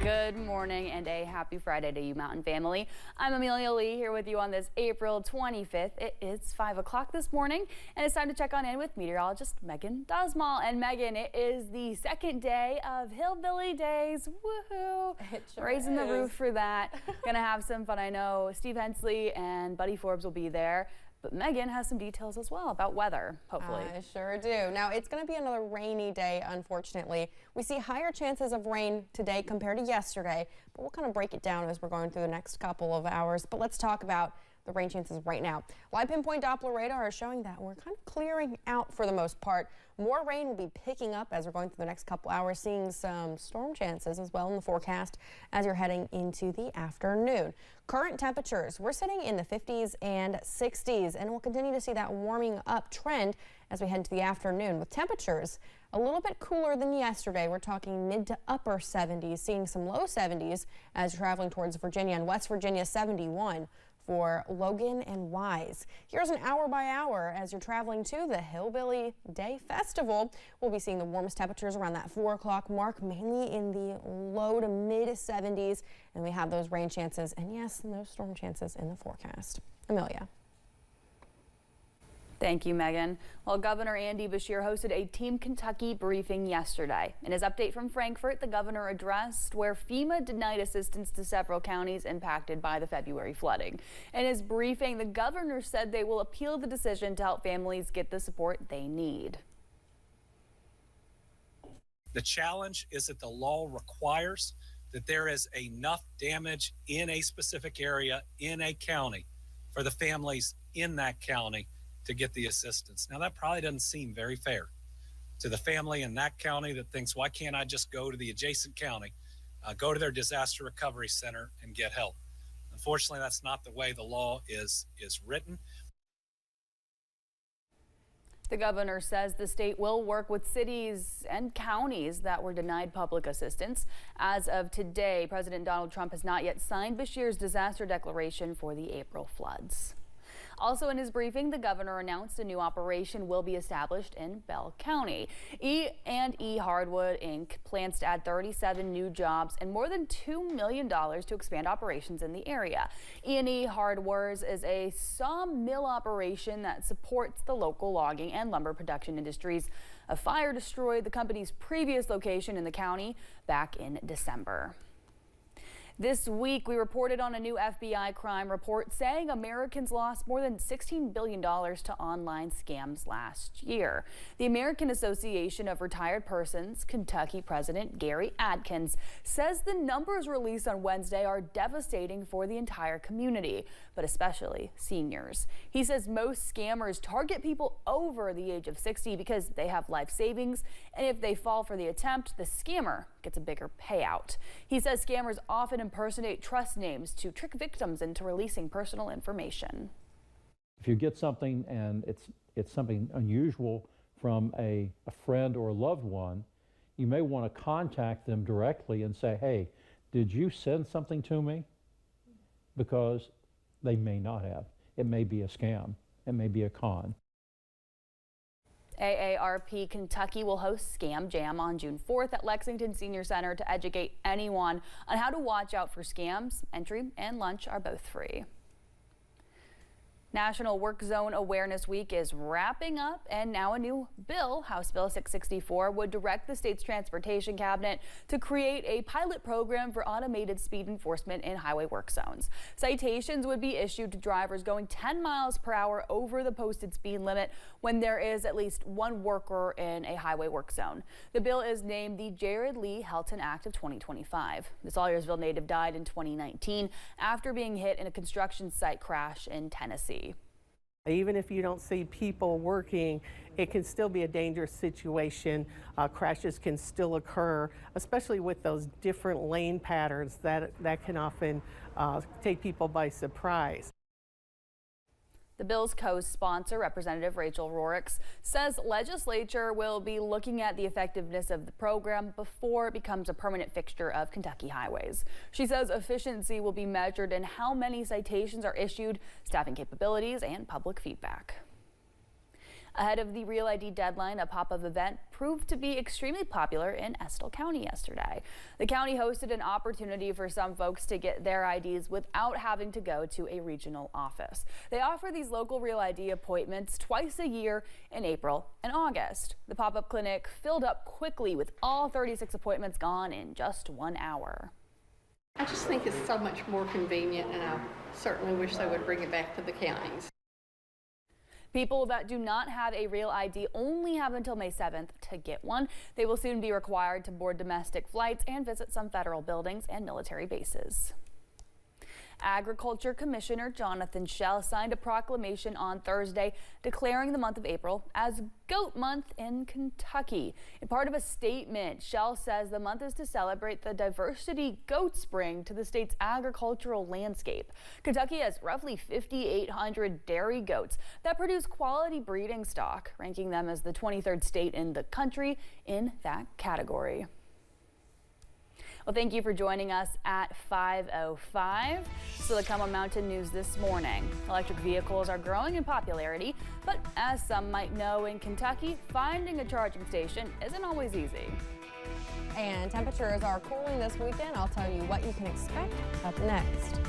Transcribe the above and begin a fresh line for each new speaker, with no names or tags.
Good morning and a happy Friday to you, Mountain family. I'm Amelia Lee here with you on this April 25th. It is 5 o'clock this morning and it's time to check on in with meteorologist Megan Dosmal. And Megan, it is the second day of Hillbilly Days. Woohoo!
Sure
Raising the roof for that. Gonna have some fun. I know Steve Hensley and Buddy Forbes will be there. But Megan has some details as well about weather, hopefully.
I sure do. Now, it's going to be another rainy day, unfortunately. We see higher chances of rain today compared to yesterday, but we'll kind of break it down as we're going through the next couple of hours. But let's talk about the rain chances right now. Live pinpoint Doppler radar is showing that we're kind of clearing out for the most part. More rain will be picking up as we're going through the next couple hours, seeing some storm chances as well in the forecast as you're heading into the afternoon. Current temperatures, we're sitting in the 50s and 60s, and we'll continue to see that warming up trend as we head into the afternoon with temperatures a little bit cooler than yesterday. We're talking mid to upper 70s, seeing some low 70s as you're traveling towards Virginia and West Virginia. 71 for Logan and Wise. Here's an hour by hour as you're traveling to the Hillbilly Day Festival. We'll be seeing the warmest temperatures around that 4 o'clock mark, mainly in the low to mid 70s. And we have those rain chances and yes, no storm chances in the forecast. Amelia.
Thank you, Megan. Well, Governor Andy Beshear hosted a Team Kentucky briefing yesterday. In his update from Frankfort, the governor addressed where FEMA denied assistance to several counties impacted by the February flooding. In his briefing, the governor said they will appeal the decision to help families get the support they need.
The challenge is that the law requires that there is enough damage in a specific area in a county for the families in that county to get the assistance. Now that probably doesn't seem very fair to the family in that county that thinks, why can't I just go to the adjacent county, go to their disaster recovery center and get help? Unfortunately, that's not the way the law is written.
The governor says the state will work with cities and counties that were denied public assistance. As of today, President Donald Trump has not yet signed Beshear's disaster declaration for the April floods. Also in his briefing, the governor announced a new operation will be established in Bell County. E&E Hardwood Inc. plans to add 37 new jobs and more than $2 million to expand operations in the area. E&E Hardwares is a sawmill operation that supports the local logging and lumber production industries. A fire destroyed the company's previous location in the county back in December. This week, we reported on a new FBI crime report saying Americans lost more than $16 billion to online scams last year. The American Association of Retired Persons, Kentucky President Gary Adkins, says the numbers released on Wednesday are devastating for the entire community, but especially seniors. He says most scammers target people over the age of 60 because they have life savings, and if they fall for the attempt, the scammer gets a bigger payout. He says scammers often impersonate trust names to trick victims into releasing personal information.
If you get something and it's something unusual from a friend or a loved one, you may want to contact them directly and say, hey, did you send something to me? Because they may not have. It may be a scam. It may be a con.
AARP Kentucky will host Scam Jam on June 4th at Lexington Senior Center to educate anyone on how to watch out for scams. Entry and lunch are both free. National Work Zone Awareness Week is wrapping up, and now a new bill, House Bill 664, would direct the state's transportation cabinet to create a pilot program for automated speed enforcement in highway work zones. Citations would be issued to drivers going 10 miles per hour over the posted speed limit when there is at least one worker in a highway work zone. The bill is named the Jared Lee Helton Act of 2025. The Salyersville native died in 2019 after being hit in a construction site crash in Tennessee.
Even if you don't see people working, it can still be a dangerous situation. Crashes can still occur, especially with those different lane patterns that can often take people by surprise.
The bill's co-sponsor, Representative Rachel Rorix, says legislature will be looking at the effectiveness of the program before it becomes a permanent fixture of Kentucky highways. She says efficiency will be measured in how many citations are issued, staffing capabilities, and public feedback. Ahead of the Real ID deadline, a pop-up event proved to be extremely popular in Estill County yesterday. The county hosted an opportunity for some folks to get their IDs without having to go to a regional office. They offer these local Real ID appointments twice a year in April and August. The pop-up clinic filled up quickly with all 36 appointments gone in just 1 hour.
I just think it's so much more convenient, and I certainly wish they would bring it back to the counties.
People that do not have a Real ID only have until May 7th to get one. They will soon be required to board domestic flights and visit some federal buildings and military bases. Agriculture Commissioner Jonathan Schell signed a proclamation on Thursday declaring the month of April as Goat Month in Kentucky. In part of a statement, Schell says the month is to celebrate the diversity goats bring to the state's agricultural landscape. Kentucky has roughly 5,800 dairy goats that produce quality breeding stock, ranking them as the 23rd state in the country in that category. Well, thank you for joining us at 5:05. Silicon Mountain News this morning. Electric vehicles are growing in popularity, but as some might know, in Kentucky, finding a charging station isn't always easy.
And temperatures are cooling this weekend. I'll tell you what you can expect up next.